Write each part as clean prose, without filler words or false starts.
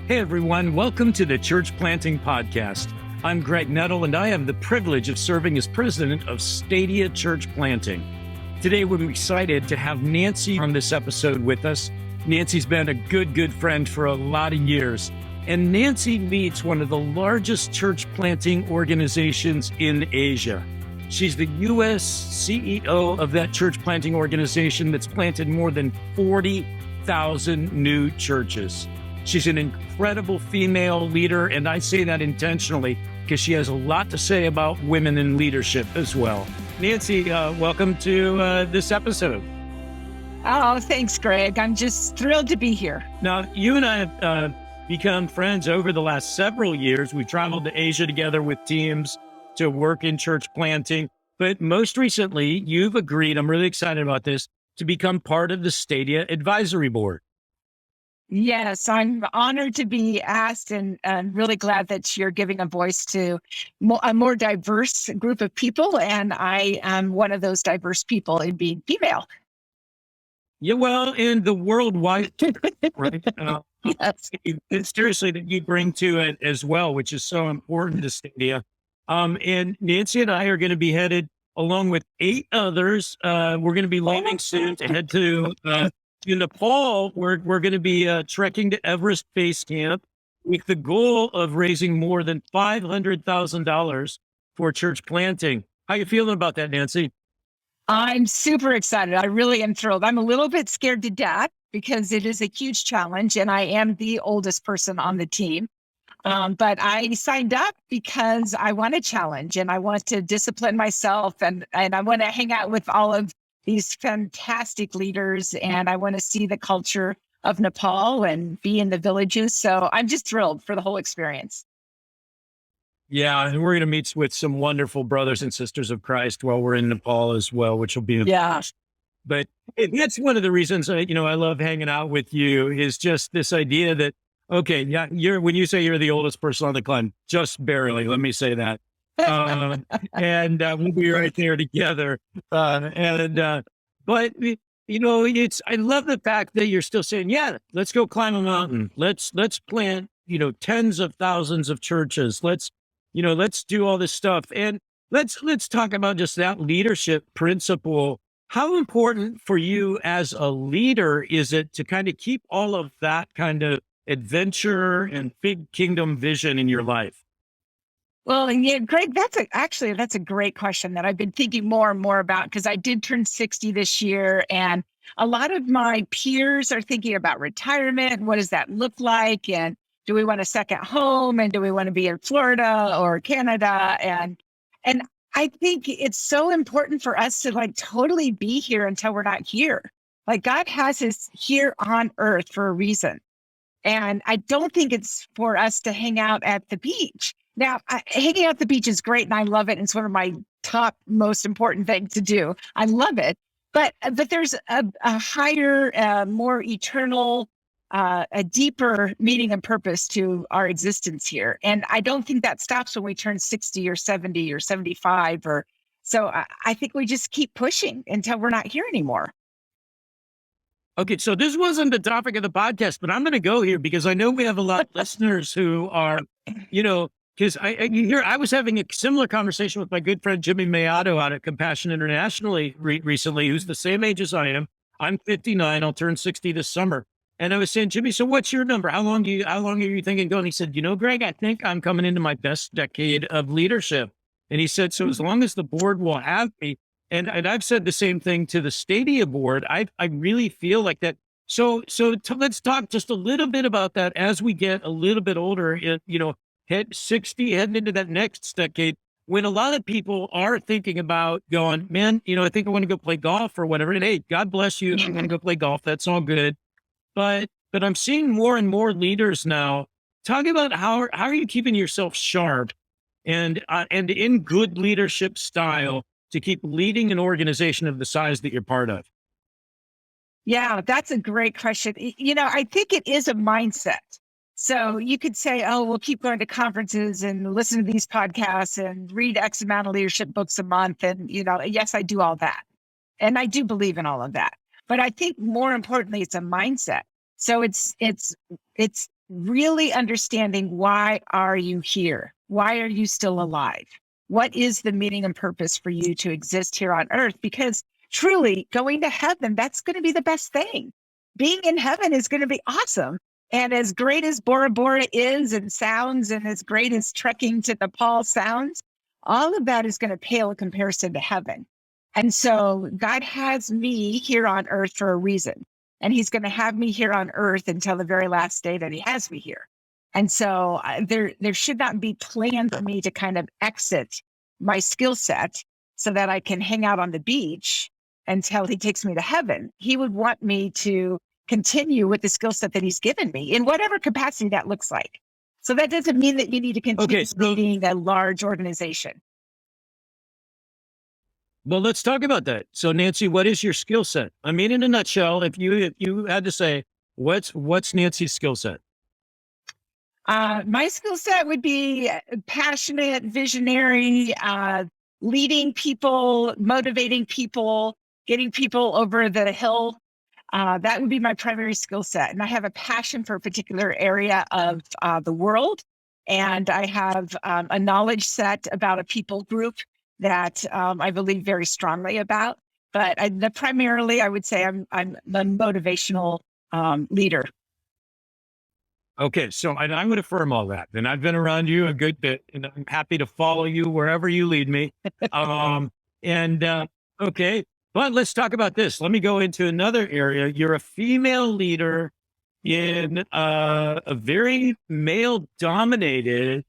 Hey everyone, welcome to the Church Planting Podcast. I'm Greg Nettle and I have the privilege of serving as president of Stadia Church Planting. Today we're excited to have Nanci on this episode with us. Nanci's been a good friend for a lot of years, and Nanci leads one of the largest church planting organizations in Asia. She's the U.S. CEO of that church planting organization that's planted more than 40,000 new churches. She's an incredible female leader, and I say that intentionally because she has a lot to say about women in leadership as well. Nanci, welcome to this episode. Oh, thanks, Greg. I'm just thrilled to be here. Now, you and I have become friends over the last several years. We've traveled to Asia together with teams to work in church planting. But most recently, you've agreed, I'm really excited about this, to become part of the Stadia Advisory Board. Yes, I'm honored to be asked and really glad that you're giving a voice to a more diverse group of people. And I am one of those diverse people in being female. Yeah, well, in the worldwide, right? Yes. It's seriously that you bring to it as well, which is so important to Stadia. And Nanci and I are going to be headed along with 8 others. We're going to be landing soon to head to Nepal. We're going to be trekking to Everest Base Camp with the goal of raising more than $500,000 for church planting. How you feeling about that, Nanci? I'm super excited. I really am thrilled. I'm a little bit scared to death because it is a huge challenge and I am the oldest person on the team. But I signed up because I want a challenge and I want to discipline myself and I want to hang out with all of these fantastic leaders and I want to see the culture of Nepal and be in the villages. So I'm just thrilled for the whole experience. Yeah, and we're going to meet with some wonderful brothers and sisters of Christ while we're in Nepal as well, which will be But that's one of the reasons I love hanging out with you is just this idea that, okay, yeah, when you say you're the oldest person on the climb, just barely, let me say that. And we'll be right there together. But I love the fact that you're still saying, yeah, let's go climb a mountain. Let's plant, tens of thousands of churches. Let's do all this stuff. And let's talk about just that leadership principle. How important for you as a leader is it to kind of keep all of that kind of adventure and big kingdom vision in your life? Well, yeah, Greg, that's a great question that I've been thinking more and more about because I did turn 60 this year and a lot of my peers are thinking about retirement. What does that look like? And do we want a second home? And do we want to be in Florida or Canada? And I think it's so important for us to totally be here until we're not here. Like God has us here on earth for a reason. And I don't think it's for us to hang out at the beach. Now, hanging out at the beach is great and I love it. It's one of my top most important things to do. I love it. But there's a higher, more eternal, a deeper meaning and purpose to our existence here. And I don't think that stops when we turn 60 or 70 or 75 so I think we just keep pushing until we're not here anymore. Okay, so this wasn't the topic of the podcast, but I'm going to go here because I know we have a lot of listeners who are, because I was having a similar conversation with my good friend Jimmy Mayato out at Compassion Internationally recently, who's the same age as I am. I'm 59. I'll turn 60 this summer. And I was saying, Jimmy, so what's your number? How long are you thinking going? He said, Greg, I think I'm coming into my best decade of leadership. And he said, so as long as the board will have me, and I've said the same thing to the Stadia board, I really feel like that. So let's talk just a little bit about that as we get a little bit older, head 60, heading into that next decade, when a lot of people are thinking about going, man, I think I want to go play golf or whatever. And hey, God bless you. I'm going to go play golf. That's all good. But I'm seeing more and more leaders now talking about how are you keeping yourself sharp and in good leadership style to keep leading an organization of the size that you're part of? Yeah, that's a great question. I think it is a mindset. So you could say, oh, we'll keep going to conferences and listen to these podcasts and read X amount of leadership books a month. And, yes, I do all that. And I do believe in all of that. But I think more importantly, it's a mindset. So it's really understanding, why are you here? Why are you still alive? What is the meaning and purpose for you to exist here on earth? Because truly, going to heaven, that's going to be the best thing. Being in heaven is going to be awesome. And as great as Bora Bora is and sounds, and as great as trekking to Nepal sounds, all of that is going to pale in comparison to heaven. And so God has me here on earth for a reason. And he's going to have me here on earth until the very last day that he has me here. And so there should not be planned for me to kind of exit my skill set so that I can hang out on the beach until he takes me to heaven. He would want me to continue with the skill set that he's given me in whatever capacity that looks like. So that doesn't mean that you need to continue leading a large organization. Well, let's talk about that. So, Nanci, what is your skill set? I mean, in a nutshell, if you had to say, what's Nanci's skill set? My skill set would be passionate, visionary, leading people, motivating people, getting people over the hill. That would be my primary skill set. And I have a passion for a particular area of the world. And I have a knowledge set about a people group that I believe very strongly about. But primarily, I would say I'm the motivational leader. Okay, so I would affirm all that. And I've been around you a good bit, and I'm happy to follow you wherever you lead me. Okay, but let's talk about this. Let me go into another area. You're a female leader in a very male-dominated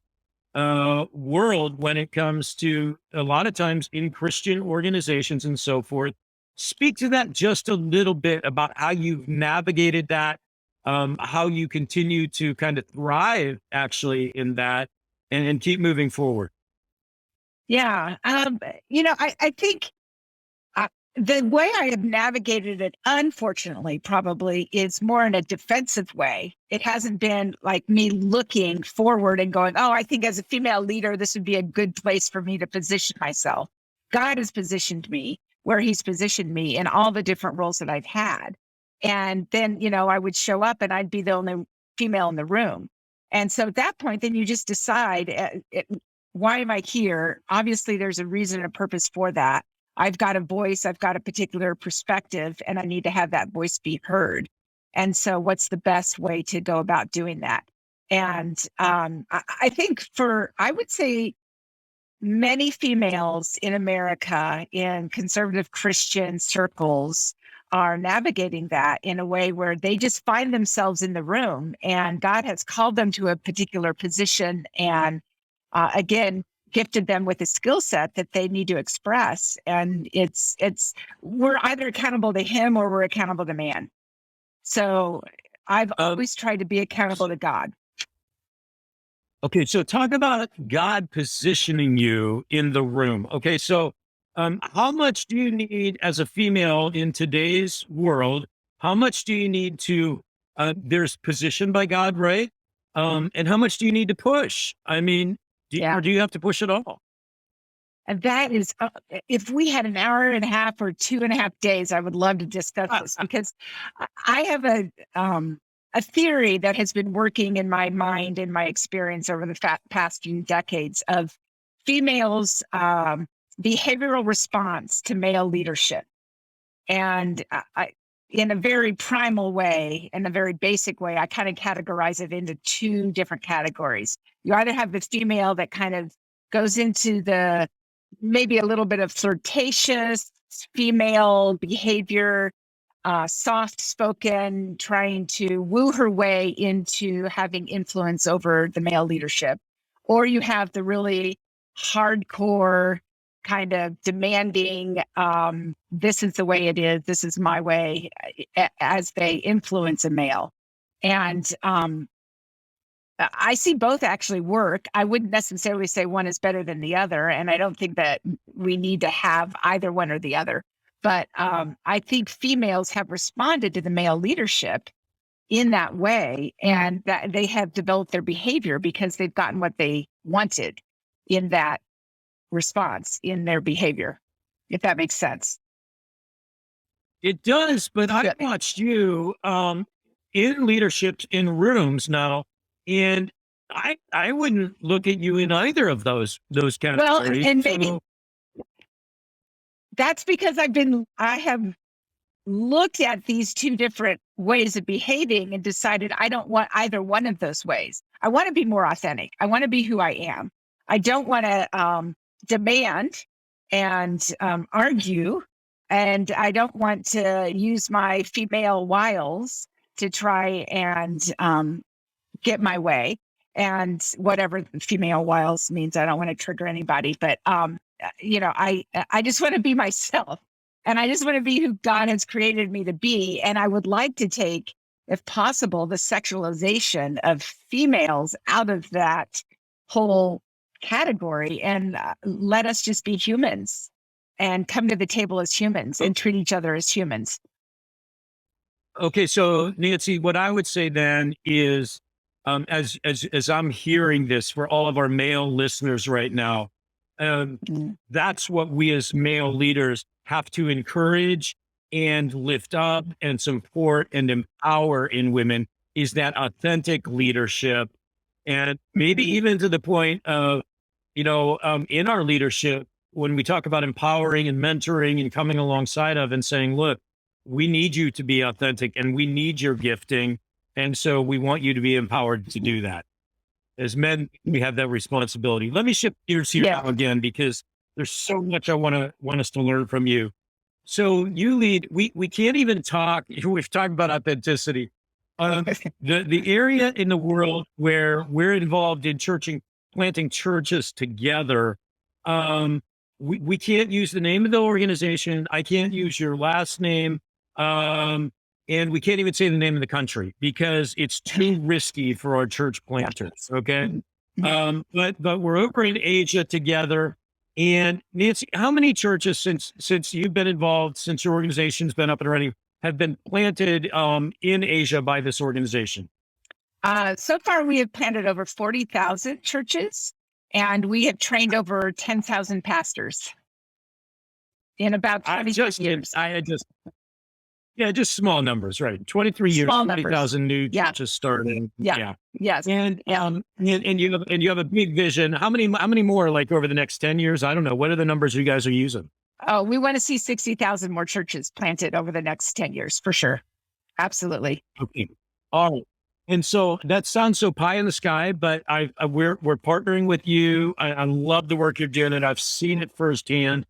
world when it comes to, a lot of times, in Christian organizations and so forth. Speak to that just a little bit about how you've navigated that, how you continue to kind of thrive actually in that, and keep moving forward. Yeah. I think the way I have navigated it, unfortunately, probably is more in a defensive way. It hasn't been like me looking forward and going, oh, I think as a female leader, this would be a good place for me to position myself. God has positioned me where he's positioned me in all the different roles that I've had. And then, I would show up and I'd be the only female in the room. And so at that point, then you just decide, why am I here? Obviously, there's a reason and a purpose for that. I've got a voice, I've got a particular perspective, and I need to have that voice be heard. And so what's the best way to go about doing that? And I think I would say many females in America in conservative Christian circles are navigating that in a way where they just find themselves in the room, and God has called them to a particular position, and again, gifted them with a skill set that they need to express. And we're either accountable to him or we're accountable to man. So I've always tried to be accountable to God. Okay, so talk about God positioning you in the room. Okay, so how much do you need as a female in today's world? How much do you need to, there's position by God, right? And how much do you need to push? I mean, or do you have to push it all? And that is, if we had an hour and a half or 2.5 days, I would love to discuss this, because I have a theory that has been working in my mind, in my experience over the past few decades, of females' behavioral response to male leadership. And in a very primal way, in a very basic way, I kind of categorize it into 2 different categories. You either have the female that kind of goes into the maybe a little bit of flirtatious female behavior, soft-spoken, trying to woo her way into having influence over the male leadership. Or you have the really hardcore, kind of demanding, this is the way it is, this is my way, as they influence a male. And I see both actually work. I wouldn't necessarily say one is better than the other, and I don't think that we need to have either one or the other. But I think females have responded to the male leadership in that way, and that they have developed their behavior because they've gotten what they wanted in that response, in their behavior, if that makes sense. It does, but I watched you in leadership in rooms now, and I wouldn't look at you in either of those Well, categories. and maybe So, that's because I have looked at these two different ways of behaving and decided I don't want either one of those ways. I want to be more authentic. I want to be who I am. I don't want to demand and argue. And I don't want to use my female wiles to try and get my way. And whatever female wiles means, I don't want to trigger anybody. But I just want to be myself. And I just want to be who God has created me to be. And I would like to take, if possible, the sexualization of females out of that whole category and let us just be humans and come to the table as humans and treat each other as humans. okay, so Nanci, what I would say then is, as I'm hearing this for all of our male listeners right now, that's what we as male leaders have to encourage and lift up and support and empower in women is that authentic leadership, and maybe even to the point of, in our leadership, when we talk about empowering and mentoring and coming alongside of and saying, look, we need you to be authentic and we need your gifting. And so we want you to be empowered to do that. As men, we have that responsibility. Let me shift gears here now again, because there's so much I want us to learn from you. So you lead, we can't even talk, we've talked about authenticity. The area in the world where we're involved in planting churches together, we can't use the name of the organization. I can't use your last name. And we can't even say the name of the country because it's too risky for our church planters. Okay. But we're over in Asia together. And Nanci, how many churches since you've been involved, since your organization's been up and running, have been planted in Asia by this organization? So far, we have planted over 40,000 churches, and we have trained over 10,000 pastors in about 20 years. Just small numbers, right? 23 years, 20,000 new churches starting. Yeah. Yes. And you have a big vision. How many more, like over the next 10 years? I don't know. What are the numbers you guys are using? Oh, we want to see 60,000 more churches planted over the next 10 years for sure. Absolutely. Okay. All right. And so that sounds so pie in the sky, but we're partnering with you. I love the work you're doing, and I've seen it firsthand.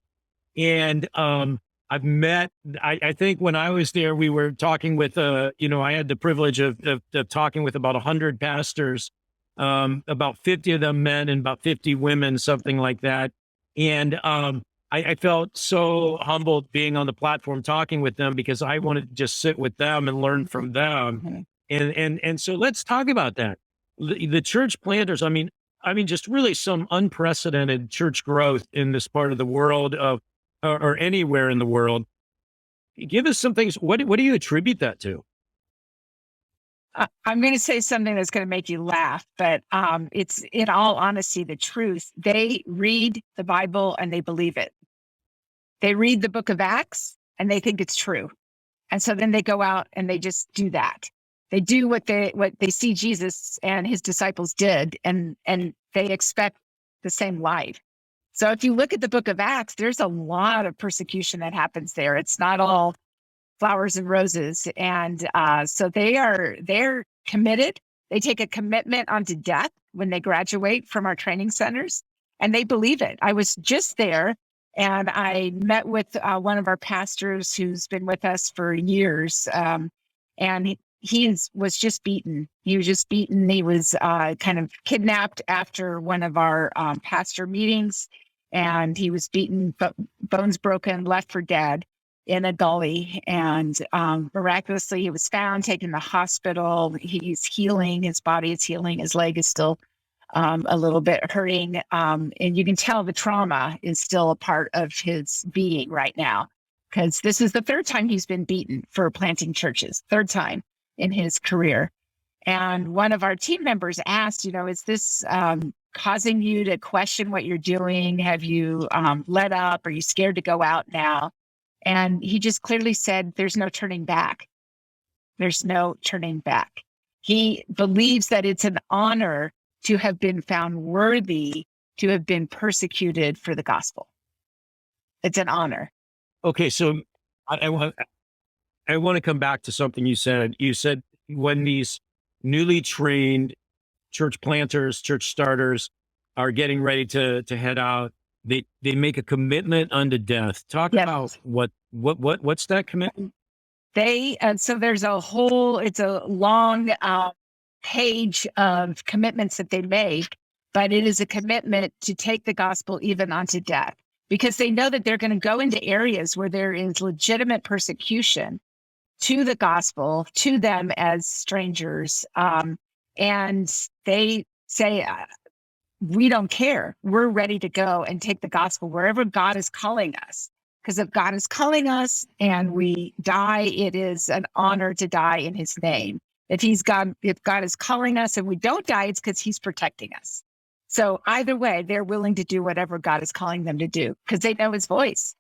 And I've met, I think when I was there, we were talking with, I had the privilege of talking with about 100 pastors, about 50 of them men and about 50 women, something like that. And I felt so humbled being on the platform talking with them because I wanted to just sit with them and learn from them. And so let's talk about that. The church planters, I mean, just really some unprecedented church growth in this part of the world or anywhere in the world. Give us some things. What do you attribute that to? I'm going to say something that's going to make you laugh, but it's in all honesty, the truth. They read the Bible and they believe it. They read the book of Acts and they think it's true. And so then they go out and they just do that. They do what they see Jesus and his disciples did, and they expect the same life. So if you look at the book of Acts, there's a lot of persecution that happens there. It's not all flowers and roses. And so they're committed. They take a commitment onto death when they graduate from our training centers, and they believe it. I was just there, and I met with one of our pastors who's been with us for years, and he was just beaten. He was just beaten. He was kind of kidnapped after one of our pastor meetings, and he was beaten, bones broken, left for dead in a gully. And miraculously, he was found, taken to the hospital. He's healing. His body is healing. His leg is still a little bit hurting. And you can tell the trauma is still a part of his being right now, because this is the third time he's been beaten for planting churches, third time in his career. And one of our team members asked, is this causing you to question what you're doing? Have you let up? Are you scared to go out now? And he just clearly said, there's no turning back. There's no turning back. He believes that it's an honor to have been found worthy to have been persecuted for the gospel. It's an honor. Okay, so I want to come back to something you said. You said when these newly trained church planters, church starters are getting ready to head out, they make a commitment unto death. Talk Yes. about what's that commitment? So there's it's a long page of commitments that they make, but it is a commitment to take the gospel even unto death, because they know that they're going to go into areas where there is legitimate persecution to the gospel, to them as strangers. And they say, we don't care. We're ready to go and take the gospel wherever God is calling us. Because if God is calling us and we die, it is an honor to die in his name. If God is calling us and we don't die, it's because he's protecting us. So either way, they're willing to do whatever God is calling them to do because they know his voice.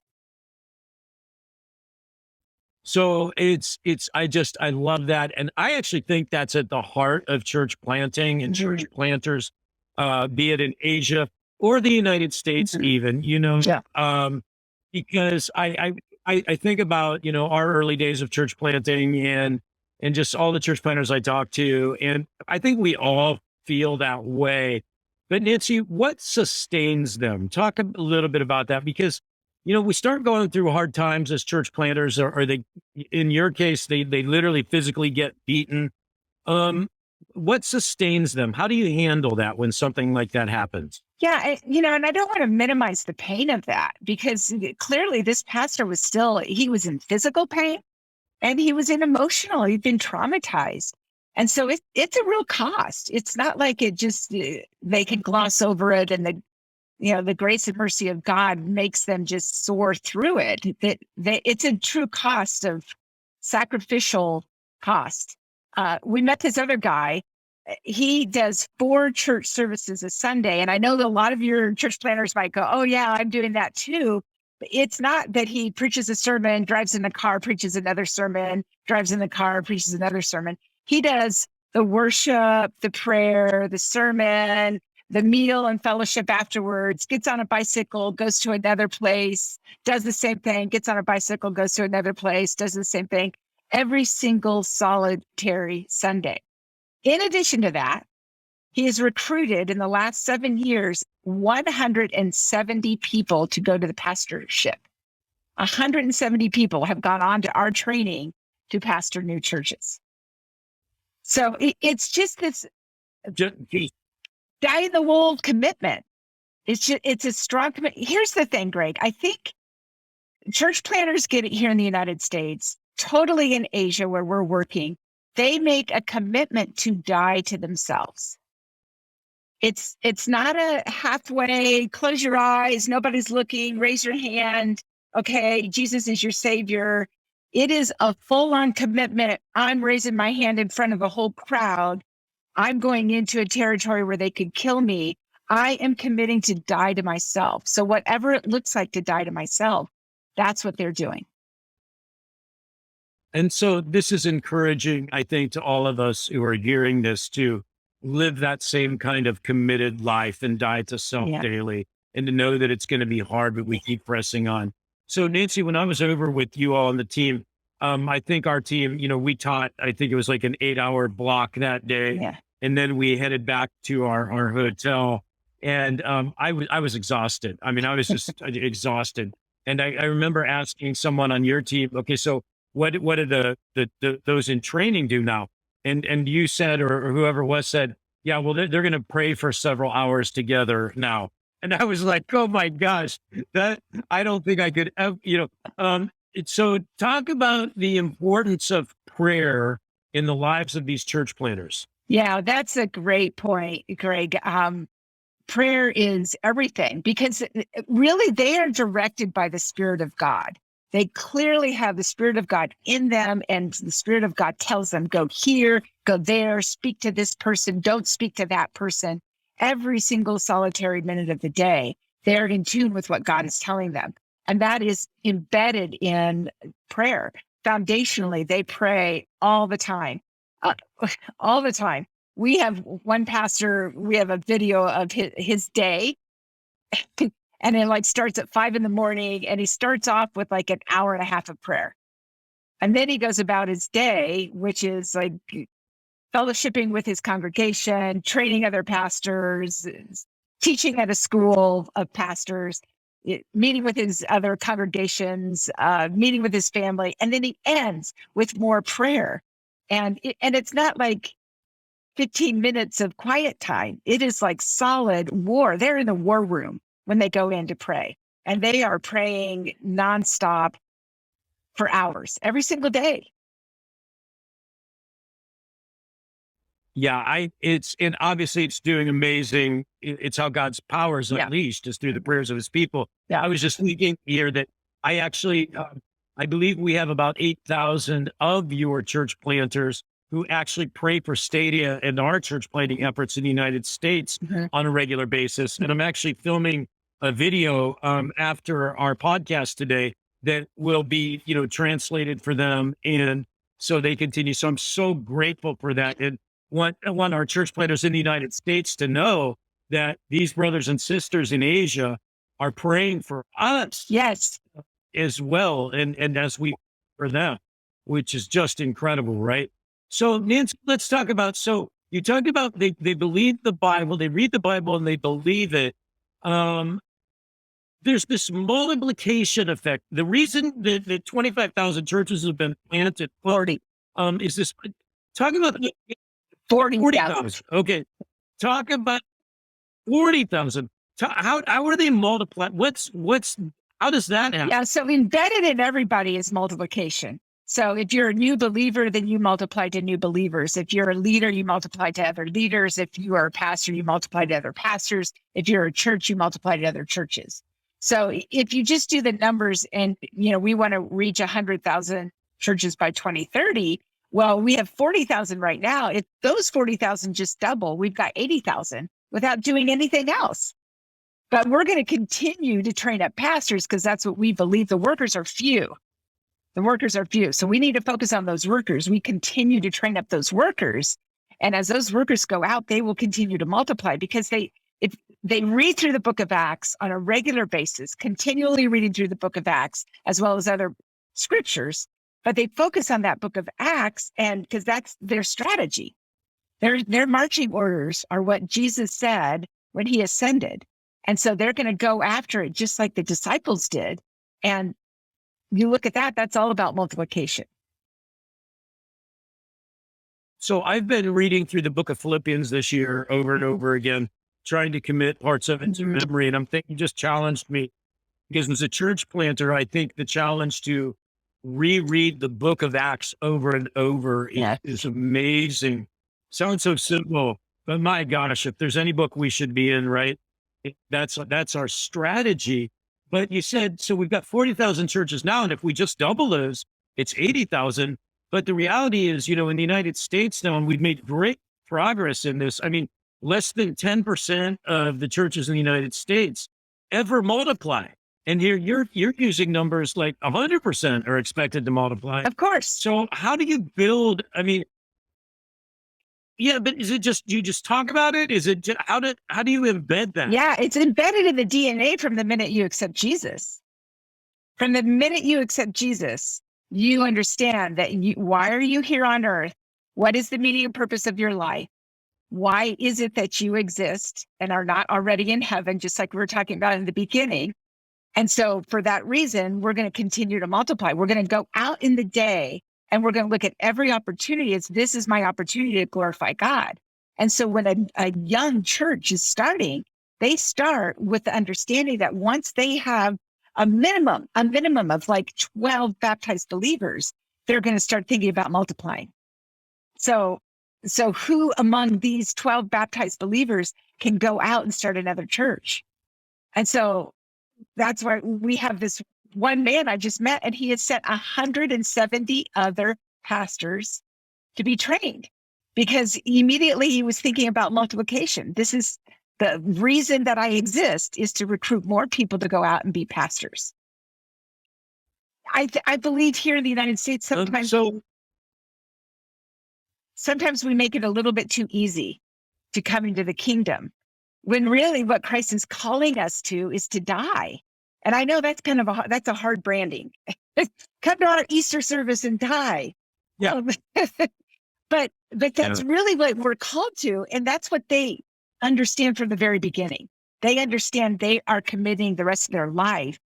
So I love that. And I actually think that's at the heart of church planting and church planters, be it in Asia or the United States, even, because I think about, our early days of church planting and just all the church planters I talk to. And I think we all feel that way. But Nanci, what sustains them? Talk a little bit about that, because we start going through hard times as church planters, or they, in your case, they literally physically get beaten. What sustains them? How do you handle that when something like that happens? Yeah, and I don't want to minimize the pain of that, because clearly this pastor he was in physical pain and he was in emotional. He'd been traumatized. And so it's a real cost. It's not like it just, they can gloss over it and the grace and mercy of God makes them just soar through it. It's a true cost of sacrificial cost. We met this other guy. He does 4 church services a Sunday. And I know that a lot of your church planners might go, oh yeah, I'm doing that too. But it's not that he preaches a sermon, drives in the car, preaches another sermon, drives in the car, preaches another sermon. He does the worship, the prayer, the sermon, the meal and fellowship afterwards, gets on a bicycle, goes to another place, does the same thing, gets on a bicycle, goes to another place, does the same thing, every single solitary Sunday. In addition to that, he has recruited in the last 7 years, 170 people to go to the pastorship. 170 people have gone on to our training to pastor new churches. So it's just this die in the wool commitment. It's a strong commitment. Here's the thing, Greg. I think church planners get it here in the United States, totally in Asia where we're working. They make a commitment to die to themselves. It's not a halfway, close your eyes, nobody's looking, raise your hand. Okay, Jesus is your savior. It is a full-on commitment. I'm raising my hand in front of a whole crowd. I'm going into a territory where they could kill me. I am committing to die to myself. So whatever it looks like to die to myself, that's what they're doing. And so this is encouraging, I think, to all of us who are hearing this to live that same kind of committed life and die to self daily, and to know that it's going to be hard, but we keep pressing on. So Nanci, when I was over with you all on the team, I think our team, we taught, I think it was like an 8-hour block that day. Yeah. And then we headed back to our hotel, and I was exhausted. I mean, I was just exhausted. And I remember asking someone on your team, okay, so what do those in training do now? And you said, or whoever was said, yeah, well, they're going to pray for several hours together now. And I was like, oh my gosh, that I don't think I could, so talk about the importance of prayer in the lives of these church planners. Yeah, that's a great point, Greg. Prayer is everything, because really they are directed by the Spirit of God. They clearly have the Spirit of God in them, and the Spirit of God tells them, go here, go there, speak to this person, don't speak to that person. Every single solitary minute of the day, they're in tune with what God is telling them. And that is embedded in prayer. In foundationally, they pray all the time, uh, all the time. We have one pastor, we have a video of his day, and it like starts at 5 a.m. and he starts off with like an hour and a half of prayer. And then he goes about his day, which is like fellowshipping with his congregation, training other pastors, teaching at a school of pastors, meeting with his other congregations, meeting with his family. And then he ends with more prayer. And it's not like 15 minutes of quiet time. It is like solid war. They're in the war room when they go in to pray. And they are praying nonstop for hours every single day. Yeah, and obviously it's doing amazing. It's how God's power is Yeah. unleashed, is through the prayers of his people. Yeah. I was just thinking here that I actually, I believe we have about 8,000 of your church planters who actually pray for Stadia and our church planting efforts in the United States on a regular basis. And I'm actually filming a video after our podcast today that will be, translated for them. And so they continue. So I'm so grateful for that. And want our church planters in the United States to know that these brothers and sisters in Asia are praying for us Yes. as well. And as we for them, which is just incredible, right? So Nanci, let's talk about, so you talked about they believe the Bible, they read the Bible and they believe it. There's this multiplication effect. The reason that 25,000 churches have been planted 40. Is this, talk about 40,000. Okay. Talk about 40,000. How are they multiplied? How does that happen? Yeah. So embedded in everybody is multiplication. So if you're a new believer, then you multiply to new believers. If you're a leader, you multiply to other leaders. If you are a pastor, you multiply to other pastors. If you're a church, you multiply to other churches. So if you just do the numbers and, we want to reach 100,000 churches by 2030, well, we have 40,000 right now. If those 40,000 just double, we've got 80,000 without doing anything else. But we're going to continue to train up pastors because that's what we believe. The workers are few. The workers are few. So we need to focus on those workers. We continue to train up those workers. And as those workers go out, they will continue to multiply because if they read through the book of Acts on a regular basis, continually reading through the book of Acts, as well as other scriptures, but they focus on that book of Acts, and because that's their strategy. Their marching orders are what Jesus said when he ascended. And so they're going to go after it just like the disciples did. And you look at that, that's all about multiplication. So I've been reading through the book of Philippians this year over and over again, trying to commit parts of it to memory. And I'm thinking, just challenged me because as a church planter, I think the challenge to reread the book of Acts over and over is amazing. Sounds so simple, but my gosh, if there's any book we should be in, right? That's our strategy. But you said, so we've got 40,000 churches now, and if we just double those, it's 80,000. But the reality is, in the United States now, and we've made great progress in this. I mean, less than 10% of the churches in the United States ever multiply. And here you're using numbers like 100% are expected to multiply. Of course. So how do you build? I mean, yeah, but is it just, you just talk about it? Is it just, how do you embed that? Yeah, it's embedded in the DNA from the minute you accept Jesus. From the minute you accept Jesus, you understand that why are you here on earth? What is the meaning and purpose of your life? Why is it that you exist and are not already in heaven, just like we were talking about in the beginning? And so for that reason, we're going to continue to multiply. We're going to go out in the day and we're going to look at every opportunity as this is my opportunity to glorify God. And so when a young church is starting, they start with the understanding that once they have a minimum of like 12 baptized believers, they're going to start thinking about multiplying. So who among these 12 baptized believers can go out and start another church? And so that's why we have this one man I just met, and he has sent 170 other pastors to be trained because immediately he was thinking about multiplication. This is the reason that I exist, is to recruit more people to go out and be pastors. I believe here in the United States, sometimes we make it a little bit too easy to come into the kingdom, when really what Christ is calling us to is to die. And I know that's that's a hard branding. Come to our Easter service and die. Yeah. But that's really what we're called to. And that's what they understand from the very beginning. They understand they are committing the rest of their life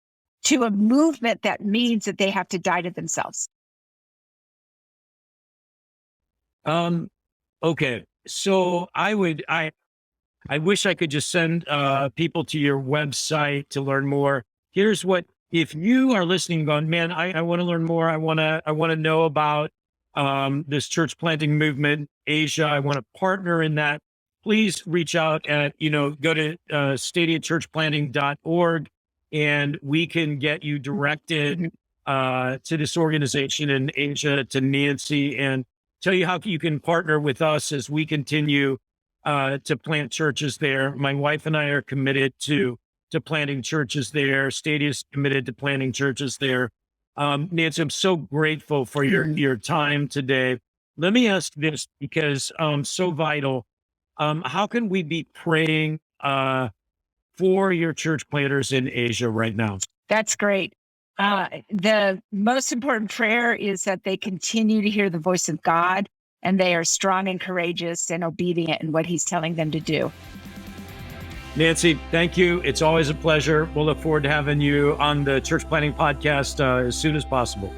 to a movement that means that they have to die to themselves. Okay. So I wish I could just send people to your website to learn more. Here's what, if you are listening going, man, I want to learn more. I want to know about this church planting movement, Asia. I want to partner in that. Please reach out at, go to stadiachurchplanting.org and we can get you directed to this organization in Asia, to Nanci, and tell you how you can partner with us as we continue to plant churches there. My wife and I are committed to planting churches there. Stadia is committed to planting churches there. Nanci, I'm so grateful for your time today. Let me ask this, because so vital. How can we be praying for your church planters in Asia right now? That's great. The most important prayer is that they continue to hear the voice of God, and they are strong and courageous and obedient in what he's telling them to do. Nanci, thank you. It's always a pleasure. We'll look forward to having you on the Church Planting Podcast as soon as possible.